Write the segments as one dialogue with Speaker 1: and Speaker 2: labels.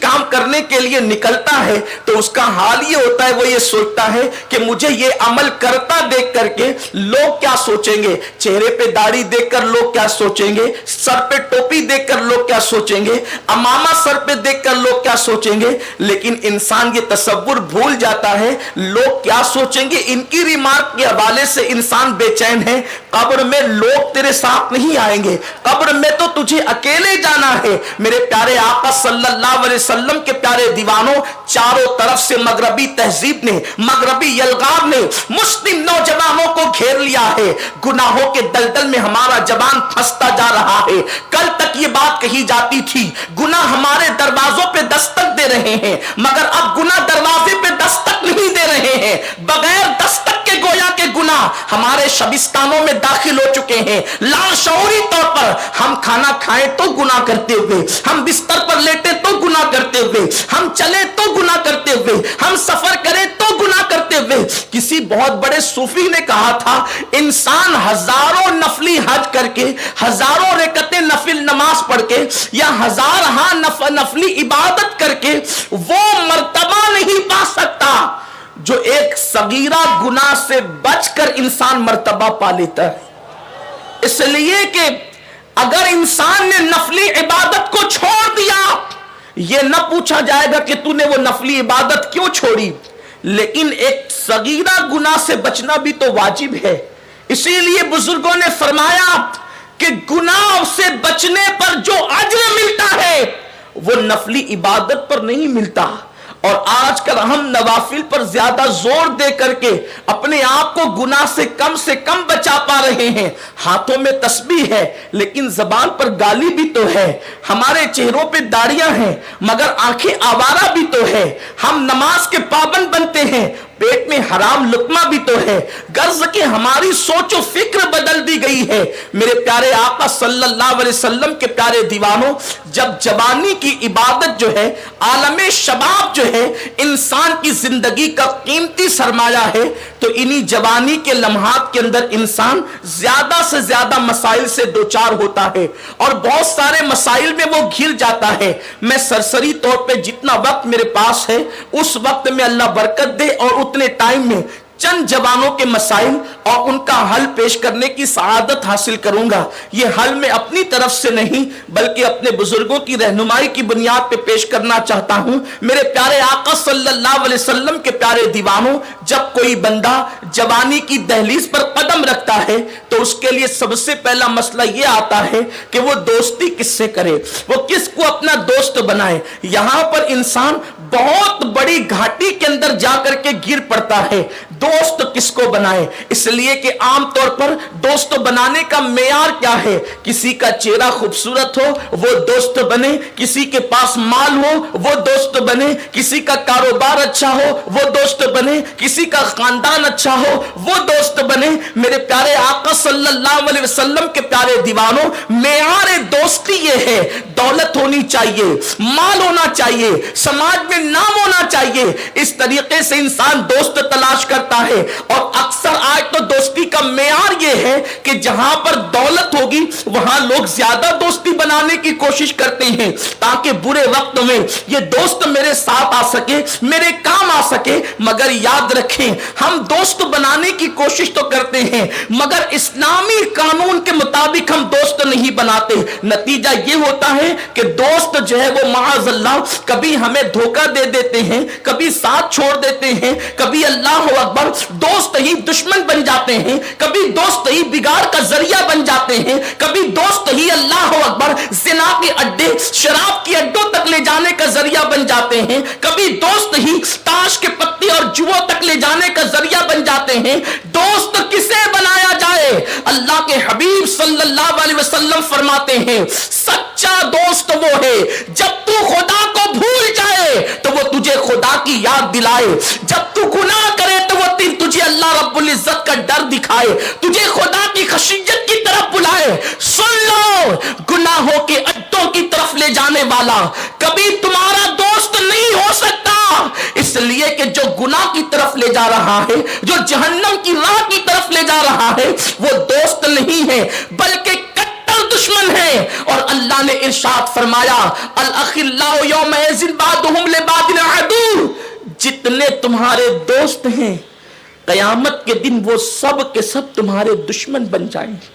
Speaker 1: کام کرنے کے لیے نکلتا ہے تو اس کا حال یہ ہوتا ہے, وہ یہ سوچتا ہے کہ مجھے یہ عمل کرتا دیکھ کر کے لوگ کیا سوچیں گے, چہرے پہ داڑھی دیکھ کر لوگ کیا سوچیں گے, سر پہ ٹوپی دیکھ کر لوگ کیا سوچیں گے, امامہ سر پہ دیکھ کر لوگ کیا سوچیں گے. لیکن انسان یہ تصور بھول جاتا ہے لوگ کیا سوچیں گے, ان کی ریمارک کے حوالے سے انسان بے چین ہے. قبر میں لوگ تیرے ساتھ نہیں آئیں گے, قبر میں تو تجھے اکیلے جانا ہے. میرے پیارے آقا صلی اللہ علیہ وسلم کے پیارے دیوانوں, چاروں طرف سے مغربی تہذیب نے, مغربی یلغار نے مسلم نوجوانوں کو گھیر لیا ہے. گناہوں کے دلدل میں ہمارا جوان پھنستا جا رہا ہے. کل تک یہ بات کہی جاتی تھی گناہ ہمارے دروازوں پہ دستک دے رہے ہیں, مگر اب گناہ دروازے پہ دستک نہیں دے رہے ہیں. بغیر دستک کے گویا کے گناہ ہمارے شبستانوں میں داخل ہو چکے ہیں. لاشعوری طور پر ہم کھانا کھائیں تو گناہ کرتے ہوئے, ہم بستر پر لیٹے تو گناہ کرتے ہوئے, ہم چلے تو گناہ کرتے ہوئے, ہم سفر کریں تو گناہ کرتے ہوئے. کسی بہت بڑے صوفی نے کہا تھا انسان ہزاروں نفلی حج کر کے, ہزاروں رکعتیں نفل نماز پڑھ کے, یا ہزارہا نفلی عبادت کر کے وہ مرتبہ نہیں پا سکتا جو ایک صغیرہ گناہ سے بچ کر انسان مرتبہ پا لیتا ہے. اس لیے کہ اگر انسان نے نفلی عبادت کو چھوڑ دیا, یہ نہ پوچھا جائے گا کہ تو نے وہ نفلی عبادت کیوں چھوڑی, لیکن ایک صغیرہ گناہ سے بچنا بھی تو واجب ہے. اسی لیے بزرگوں نے فرمایا کہ گناہ سے بچنے پر جو اجر ملتا ہے وہ نفلی عبادت پر نہیں ملتا. اور آج کل ہم نوافل پر زیادہ زور دے کر کے اپنے آپ کو گناہ سے کم بچا پا رہے ہیں. ہاتھوں میں تسبیح ہے لیکن زبان پر گالی بھی تو ہے, ہمارے چہروں پہ داڑیاں ہیں مگر آنکھیں آوارہ بھی تو ہے, ہم نماز کے پابند بنتے ہیں پیٹ میں حرام لقمہ بھی تو ہے. غرض کہ ہماری سوچ و فکر بدل دی گئی ہے. میرے پیارے آقا صلی اللہ علیہ وسلم کے پیارے دیوانوں, جب جوانی کی عبادت جو ہے, عالم شباب جو ہے انسان کی زندگی کا قیمتی سرمایہ ہے, تو انہی جوانی کے لمحات کے اندر انسان زیادہ سے زیادہ مسائل سے دوچار ہوتا ہے اور بہت سارے مسائل میں وہ گھر جاتا ہے. میں سرسری طور پہ جتنا وقت میرے پاس ہے اس وقت میں اللہ برکت دے اور اتنے ٹائم میں چند جوانوں کے مسائل اور ان کا حل پیش کرنے کی سعادت حاصل کروں گا. یہ حل میں اپنی طرف سے نہیں بلکہ اپنے بزرگوں کی رہنمائی کی بنیاد پہ پیش کرنا چاہتا ہوں. میرے پیارے آقا صلی اللہ علیہ وسلم کے پیارے دیوانوں, جب کوئی بندہ جوانی کی دہلیز پر قدم رکھتا ہے تو اس کے لیے سب سے پہلا مسئلہ یہ آتا ہے کہ وہ دوستی کس سے کرے, وہ کس کو اپنا دوست بنائے. یہاں پر انسان بہت بڑی گھاٹی کے اندر جا کر کے گر پڑتا ہے. دوست کس کو بنائے, اس لیے کہ عام طور پر دوست بنانے کا معیار کیا ہے, کسی کا چہرہ خوبصورت ہو وہ دوست بنے, کسی کے پاس مال ہو وہ دوست بنے, کسی کا کاروبار اچھا ہو وہ دوست بنے, کسی کا خاندان اچھا ہو وہ دوست بنے. میرے پیارے آقا صلی اللہ علیہ وسلم کے پیارے دیوانوں, معیار دوستی یہ ہے دولت ہونی چاہیے, مال ہونا چاہیے, سماج میں نام ہونا چاہیے. اس طریقے سے انسان دوست تلاش کرتا ہے. اور اکثر آج تو دوستی کا معیار یہ ہے کہ جہاں پر دولت ہوگی وہاں لوگ زیادہ دوستی بنانے کی کوشش کرتے ہیں تاکہ برے وقت میں یہ دوست میرے ساتھ آ سکے, میرے کام آ سکے. مگر یاد رکھیں ہم دوست بنانے کی کوشش تو کرتے ہیں مگر اسلامی قانون کے مطابق ہم دوست نہیں بناتے. نتیجہ یہ ہوتا ہے کہ دوست جو ہے وہ معاذ اللہ کبھی ہمیں دھوکہ دے دیتے ہیں, کبھی ساتھ چھوڑ دیتے ہیں, کبھی اللہ اکبر دوست ہی دشمن بن جاتے ہیں, کبھی دوست ہی بگاڑ کا ذریعہ بن جاتے ہیں, کبھی دوست ہی اللہ اکبر زنا کے اڈے, شراب کے اڈوں تک لے جانے کا ذریعہ بن جاتے ہیں, کبھی دوست ہی تاش کے پتے اور جوا تک لے جانے کا ذریعہ بن جاتے ہیں. دوست کسے بنایا جائے, اللہ کے حبیب صلی اللہ علیہ وسلم فرماتے ہیں سچا دوست وہ ہے جب تو خدا کو بھول جائے تو وہ تجھے خدا کی یاد دلائے, جب تو گناہ کرے تو وہ تجھے اللہ رب العزت کا ڈر دکھائے, تجھے خدا کی خشیت کی طرف بلائے. سن لو, گناہوں کے اڈوں کی طرف لے جانے والا کبھی تمہارا دوست نہیں ہو سکتا, اس لیے کہ جو گناہ کی طرف لے جا رہا ہے, جو جہنم کی راہ کی طرف لے جا رہا ہے, وہ دوست نہیں ہے بلکہ کٹر دشمن ہیں. اور اللہ نے ارشاد فرمایا الاخلاء یومئذ بعضهم لبعض عدو، جتنے تمہارے دوست ہیں قیامت کے دن وہ سب کے سب تمہارے دشمن بن جائیں گے.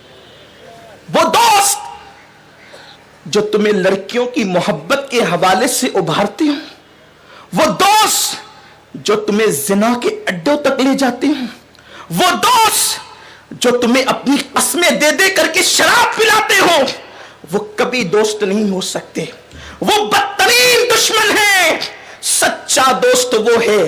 Speaker 1: وہ دوست جو تمہیں لڑکیوں کی محبت کے حوالے سے ابھارتے ہوں، وہ دوست جو تمہیں زنا کے اڈوں تک لے جاتے ہیں، وہ دوست جو تمہیں اپنی قسمیں دے دے کر کے شراب پلاتے ہو، وہ کبھی دوست نہیں ہو سکتے. وہ بدترین دشمن ہے. سچا دوست وہ ہے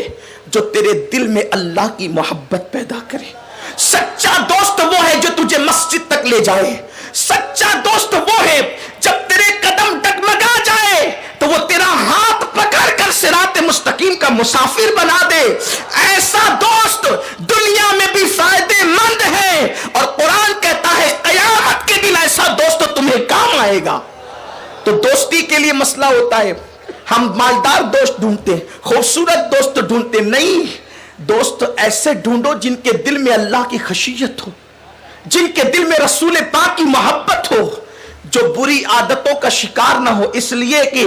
Speaker 1: جو تیرے دل میں اللہ کی محبت پیدا کرے. سچا دوست وہ ہے جو تجھے مسجد تک لے جائے. سچا دوست وہ ہے جب تیرے قدم ڈگمگا جائے تو وہ تیرا ہاتھ پکڑ کر صراط مستقیم کا مسافر بنا دے. ایسا دوست دنیا میں بھی فائدے مند ہے، اور قرآن کہتا ہے قیامت کے دن ایسا دوست تمہیں کام آئے گا. تو دوستی کے لیے مسئلہ ہوتا ہے، ہم مالدار دوست ڈھونڈتے ہیں، خوبصورت دوست ڈھونڈتے نہیں. دوست ایسے ڈھونڈو جن کے دل میں اللہ کی خشیت ہو، جن کے دل میں رسول پاک کی محبت ہو، جو بری عادتوں کا شکار نہ ہو. اس لیے کہ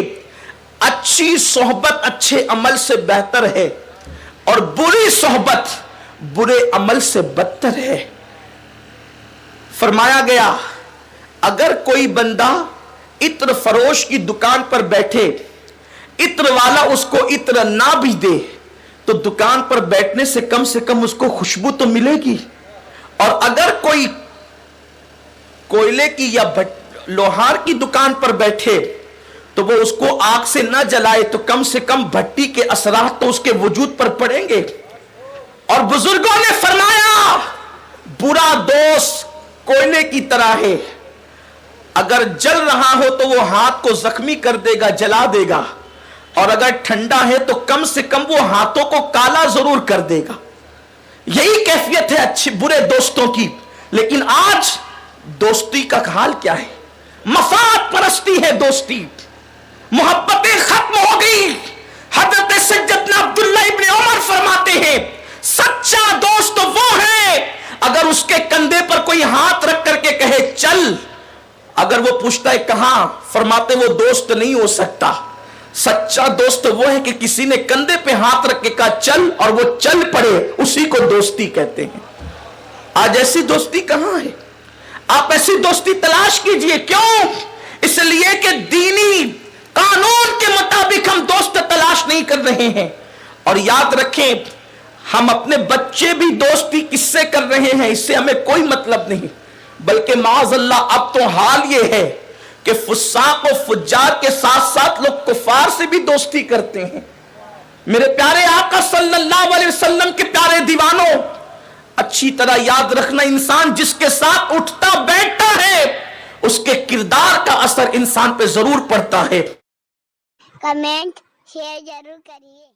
Speaker 1: اچھی صحبت اچھے عمل سے بہتر ہے اور بری صحبت برے عمل سے بدتر ہے. فرمایا گیا اگر کوئی بندہ عطر فروش کی دکان پر بیٹھے، عطر والا اس کو عطر نہ بھی دے تو دکان پر بیٹھنے سے کم اس کو خوشبو تو ملے گی. اور اگر کوئی کوئلے کی یا لوہار کی دکان پر بیٹھے تو وہ اس کو آگ سے نہ جلائے تو کم سے کم بھٹی کے اثرات تو اس کے وجود پر پڑیں گے. اور بزرگوں نے فرمایا برا دوست کوئلے کی طرح ہے، اگر جل رہا ہو تو وہ ہاتھ کو زخمی کر دے گا، جلا دے گا، اور اگر ٹھنڈا ہے تو کم سے کم وہ ہاتھوں کو کالا ضرور کر دے گا. یہی کیفیت ہے اچھے برے دوستوں کی. لیکن آج دوستی کا حال کیا ہے؟ مفاد پرستی ہے دوستی، محبتیں ختم ہو گئی. حضرت سیدنا عبداللہ ابن عمر فرماتے ہیں سچا دوست وہ ہے اگر اس کے کندھے پر کوئی ہاتھ رکھ کر کے کہے چل، اگر وہ پوچھتا ہے کہاں، فرماتے وہ دوست نہیں ہو سکتا. سچا دوست وہ ہے کہ کسی نے کندھے پہ ہاتھ رکھ کے کہا چل اور وہ چل پڑے، اسی کو دوستی کہتے ہیں. آج ایسی دوستی کہاں ہے؟ آپ ایسی دوستی تلاش کیجئے. کیوں؟ اس لیے کہ دینی قانون کے مطابق ہم دوست تلاش نہیں کر رہے ہیں. اور یاد رکھیں ہم اپنے بچے بھی دوستی کس سے کر رہے ہیں اس سے ہمیں کوئی مطلب نہیں، بلکہ معاذ اللہ اب تو حال یہ ہے کہ فساق و فجار کے ساتھ ساتھ لوگ کفار سے بھی دوستی کرتے ہیں. میرے پیارے آقا صلی اللہ علیہ وسلم کے پیارے دیوانوں، اچھی طرح یاد رکھنا انسان جس کے ساتھ اٹھتا بیٹھتا ہے اس کے کردار کا اثر انسان پہ ضرور پڑتا ہے.
Speaker 2: کمنٹ شیئر ضرور کریے.